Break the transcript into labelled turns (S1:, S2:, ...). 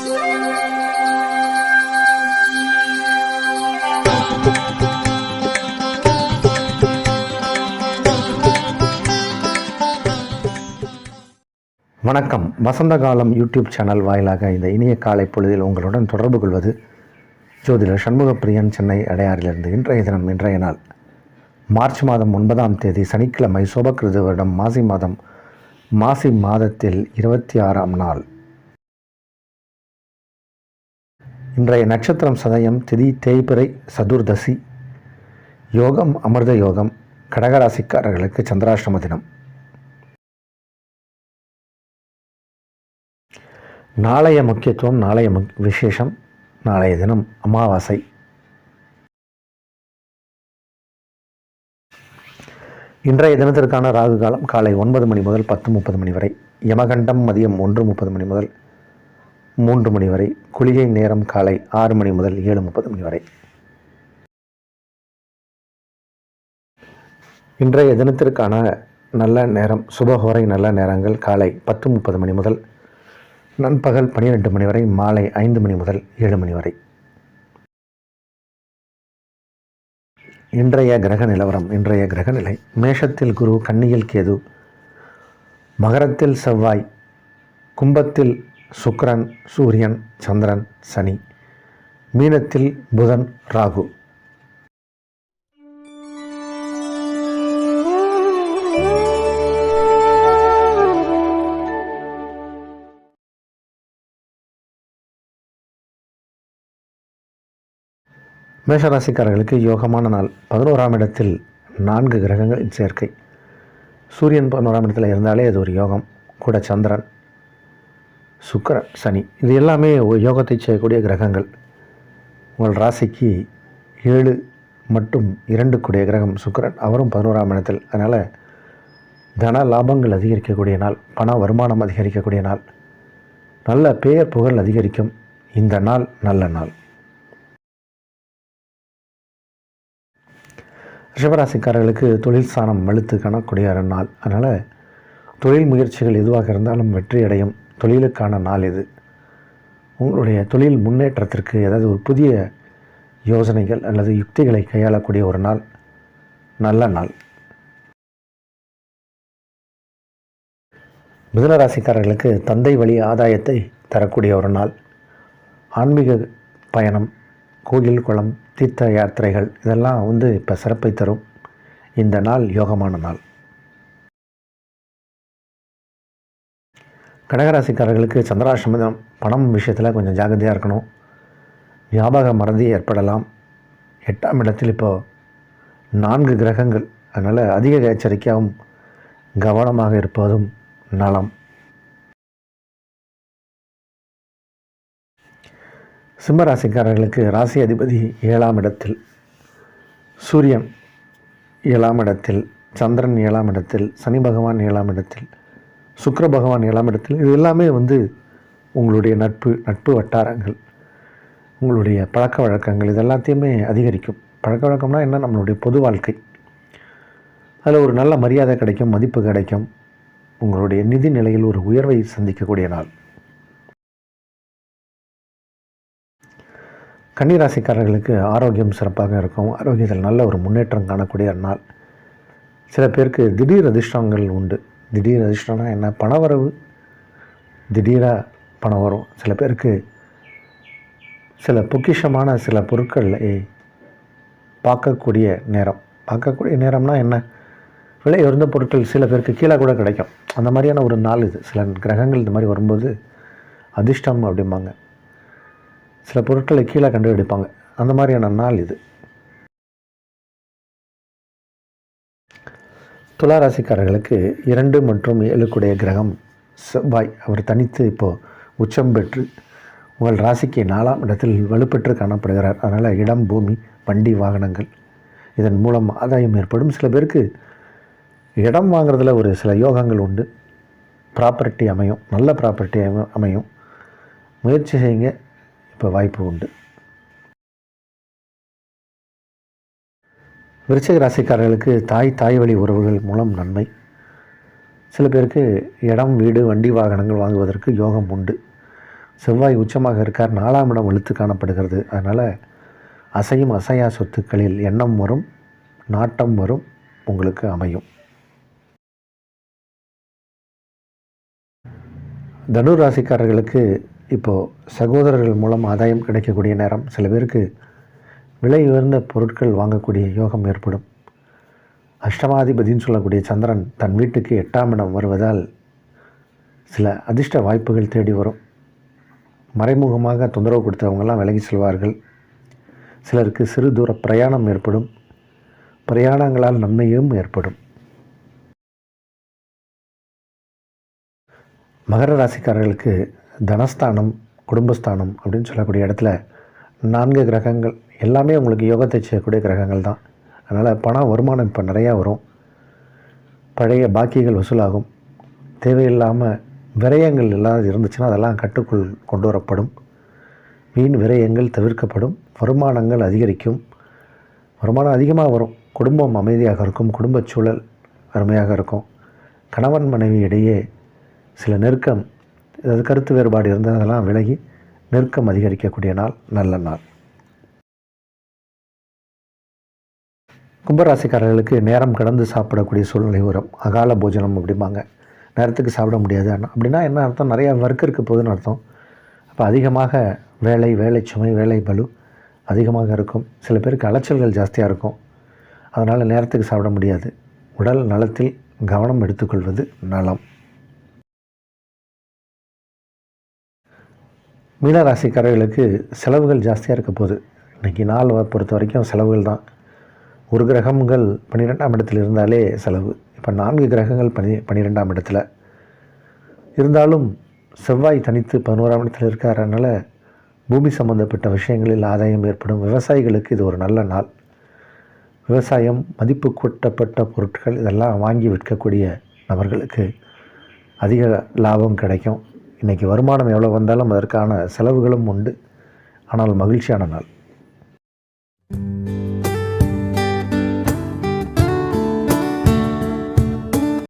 S1: வணக்கம். வசந்த காலம் YouTube channel வாயிலாக இந்த இனிய காலை பொழுதில் உங்களுடன் தொடர்பு கொள்வது ஜோதிடர் சண்முகப்பிரியன், சென்னை அடையாறிலிருந்து. இன்றைய நாள் மார்ச் மாதம் 9ஆம் தேதி சனிக்கிழமை, சோபகிருது வருடம் மாசி மாதத்தில் 26ஆம் நாள். இன்றைய நட்சத்திரம் சதயம், திதி தேய்பிறை, சதுர்தசி, யோகம் அமிர்த யோகம். கடகராசிக்காரர்களுக்கு சந்திராஷ்டம தினம். நாளைய முக்கியத்துவம், நாளைய விசேஷம், நாளைய தினம் அமாவாசை. இன்றைய தினத்திற்கான ராகு காலம் காலை 9 மணி முதல் 10:30 மணி வரை. யமகண்டம் மதியம் 1:30 மணி முதல் 3 மணி வரை. குளிகை நேரம் காலை 6 மணி முதல் 7:30 மணி வரை. இன்றைய தினத்திற்கான நல்ல நேரம், சுபஹோரை நல்ல நேரங்கள் காலை 10:30 மணி முதல் நண்பகல் 12 மணி வரை, மாலை 5 மணி முதல் 7 மணி வரை. இன்றைய கிரக நிலவரம். இன்றைய கிரக நிலை: மேஷத்தில் குரு, கன்னியில் கேது, மகரத்தில் செவ்வாய், கும்பத்தில் சுக்கிரன், சூரியன், சந்திரன், சனி, மீனத்தில் புதன், ராகு. மேஷராசிக்காரர்களுக்கு யோகமான நாள். 11ஆம் இடத்தில் 4 கிரகங்களின் சேர்க்கை. சூரியன் 11ஆம் இடத்தில் இருந்தாலே அது ஒரு யோகம். கூட சந்திரன், சுக்கிரன், சனி, இது எல்லாமே யோகத்தை செய்யக்கூடிய கிரகங்கள். உங்கள் ராசிக்கு 7 மற்றும் 2 கூடிய கிரகம் சுக்கிரன், அவரும் 11ஆம் இடத்தில். அதனால் தன லாபங்கள் அதிகரிக்கக்கூடிய நாள், பண வருமானம் அதிகரிக்கக்கூடிய நாள், நல்ல பெயர் புகழ் அதிகரிக்கும். இந்த நாள் நல்ல நாள். ரிஷபராசிக்காரர்களுக்கு தொழில் ஸ்தானம் வலுத்து காணக்கூடிய நாள். அதனால் தொழில் முயற்சிகள் எதுவாக இருந்தாலும் வெற்றி அடையும் தொழிலுக்கான நாள் இது. உங்களுடைய தொழில் முன்னேற்றத்திற்கு ஏதாவது ஒரு புதிய யோசனைகள் அல்லது யுக்திகளை கையாளக்கூடிய ஒரு நாள், நல்ல நாள். மிதுன ராசிக்காரர்களுக்கு தந்தை வழி ஆதாயத்தை தரக்கூடிய ஒரு நாள். ஆன்மீக பயணம், கோயில், குளம், தீர்த்த யாத்திரைகள், இதெல்லாம் இப்போ சிறப்பை தரும். இந்த நாள் யோகமான நாள். கடகராசிக்காரர்களுக்கு சந்திராஷ்டமம். பணம் விஷயத்தில் கொஞ்சம் ஜாகிரதையாக இருக்கணும். ஞாபக மறதி ஏற்படலாம். 8ஆம் இடத்தில் இப்போது 4 கிரகங்கள். அதனால் அதிக எச்சரிக்கையாகவும் கவனமாக இருப்பதும் நலம். சிம்மராசிக்காரர்களுக்கு ராசி அதிபதி 7ஆம் இடத்தில், சூரியன் 7ஆம் இடத்தில், சந்திரன் 7ஆம் இடத்தில், சனி பகவான் 7ஆம் இடத்தில், சுக்கிர பகவான் 7ஆம் இடத்தில். இது எல்லாமே உங்களுடைய நட்பு வட்டாரங்கள், உங்களுடைய பழக்க வழக்கங்கள், இது எல்லாத்தையுமே அதிகரிக்கும். பழக்க வழக்கம்னா என்ன? நம்மளுடைய பொது வாழ்க்கை. அதில் ஒரு நல்ல மரியாதை கிடைக்கும், மதிப்பு கிடைக்கும். உங்களுடைய நிதி நிலையில் ஒரு உயர்வை சந்திக்கக்கூடிய நாள். கன்னிராசிக்காரர்களுக்கு ஆரோக்கியம் சிறப்பாக இருக்கும். ஆரோக்கியத்தில் நல்ல ஒரு முன்னேற்றம் காணக்கூடிய நாள். சில பேருக்கு திடீர் அதிர்ஷ்டங்கள் உண்டு. திடீர் அதிர்ஷ்டம்னா என்ன? பணவரவு திடீராக பணம் வரும். சில பேருக்கு சில பொக்கிஷமான சில பொருட்களை பார்க்கக்கூடிய நேரம். பார்க்கக்கூடிய நேரம்னா என்ன? விலை உயர்ந்த பொருட்கள் சில பேருக்கு கீழே கூட கிடைக்கும். அந்த மாதிரியான ஒரு நாள் இது. சில கிரகங்கள் இந்த மாதிரி வரும்போது அதிர்ஷ்டம் அப்படிம்பாங்க. சில பொருட்களை கீழே கண்டுபிடிப்பாங்க. அந்த மாதிரியான நாள் இது. துளாராசிக்காரர்களுக்கு 2 மற்றும் 7 கூடிய கிரகம் செவ்வாய், அவர் தனித்து இப்போது உச்சம் பெற்று உங்கள் ராசிக்கு 4ஆம் இடத்தில் வலுப்பெற்று காணப்படுகிறார். அதனால் இடம், பூமி, வண்டி, வாகனங்கள், இதன் மூலம் ஆதாயம் ஏற்படும். சில பேருக்கு இடம் வாங்குறதுல ஒரு சில யோகங்கள் உண்டு. ப்ராப்பர்ட்டி அமையும், நல்ல ப்ராப்பர்ட்டி அமையும். முயற்சி செய்யுங்க, இப்போ வாய்ப்பு உண்டு. விருச்சிக ராசிக்காரர்களுக்கு தாய் வழி உறவுகள் மூலம் நன்மை. சில பேருக்கு இடம், வீடு, வண்டி, வாகனங்கள் வாங்குவதற்கு யோகம் உண்டு. செவ்வாய் உச்சமாக இருக்கார், 4ஆம் இடம் வலுத்து காணப்படுகிறது. அதனால் அசையும் அசையா சொத்துக்களில் எண்ணம் வரும், நாட்டம் வரும், உங்களுக்கு அமையும். தனுர் ராசிக்காரர்களுக்கு இப்போது சகோதரர்கள் மூலம் ஆதாயம் கிடைக்கக்கூடிய நேரம். சில பேருக்கு விலை உயர்ந்த பொருட்கள் வாங்கக்கூடிய யோகம் ஏற்படும். அஷ்டமாதிபதினு சொல்லக்கூடிய சந்திரன் தன் வீட்டுக்கு 8ஆம் இடம் வருவதால் சில அதிர்ஷ்ட வாய்ப்புகள் தேடி வரும். மறைமுகமாக தொந்தரவு கொடுத்தவங்கெல்லாம் விலகி செல்வார்கள். சிலருக்கு சிறு தூர பிரயாணம் ஏற்படும். பிரயாணங்களால் நன்மையும் ஏற்படும். மகர ராசிக்காரர்களுக்கு தனஸ்தானம், குடும்பஸ்தானம் அப்படின்னு சொல்லக்கூடிய இடத்துல 4 கிரகங்கள் எல்லாமே உங்களுக்கு யோகத்தை செய்யக்கூடிய கிரகங்கள் தான். அதனால் பண வருமானம் இப்போ நிறையா வரும். பழைய பாக்கிகள் வசூலாகும். தேவையில்லாமல் விரயங்கள் எல்லாம் இருந்துச்சுன்னா அதெல்லாம் கட்டுக்குள் கொண்டு வரப்படும். வீண் விரயங்கள் தவிர்க்கப்படும். வருமானங்கள் அதிகரிக்கும். வருமானம் அதிகமாக வரும். குடும்பம் அமைதியாக இருக்கும். குடும்பச் சூழல் அருமையாக இருக்கும். கணவன் மனைவி இடையே சில நெருக்கம், அதாவது கருத்து வேறுபாடு இருந்தால் அதெல்லாம் விலகி நெருக்கம் அதிகரிக்கக்கூடிய நாள், நல்ல நாள். கும்பராசிக்காரர்களுக்கு நேரம் கடந்து சாப்பிடக்கூடிய சூழ்நிலை வரும். அகால போஜனம் அப்படிம்பாங்க. நேரத்துக்கு சாப்பிட முடியாது அப்படின்னா என்ன அர்த்தம்? நிறையா ஒர்க் இருக்க போகுதுன்னு அர்த்தம். அப்போ அதிகமாக வேலை சுமை, வேலை பளு அதிகமாக இருக்கும். சில பேருக்கு அலைச்சல்கள் ஜாஸ்தியாக இருக்கும். அதனால் நேரத்துக்கு சாப்பிட முடியாது. உடல் நலத்தில் கவனம் எடுத்துக்கொள்வது நலம். மீனராசிக்காரர்களுக்கு செலவுகள் ஜாஸ்தியாக இருக்க போகுது. இன்றைக்கி நாள் பொறுத்த வரைக்கும் செலவுகள் தான். ஒரு கிரகங்கள் 12ஆம் இடத்தில் இருந்தாலே செலவு. இப்போ 4 கிரகங்கள் 12ஆம் இடத்துல இருந்தாலும் செவ்வாய் தனித்து 11ஆம் இடத்தில் இருக்கிறதுனால பூமி சம்பந்தப்பட்ட விஷயங்களில் ஆதாயம் ஏற்படும். விவசாயிகளுக்கு இது ஒரு நல்ல நாள். விவசாயம், மதிப்பு கூட்டப்பட்ட பொருட்கள் இதெல்லாம் வாங்கி விற்கக்கூடிய நபர்களுக்கு அதிக லாபம் கிடைக்கும். இன்றைக்கி வருமானம் எவ்வளோ வந்தாலும் அதற்கான செலவுகளும் உண்டு. ஆனால் மகிழ்ச்சியான நாள்.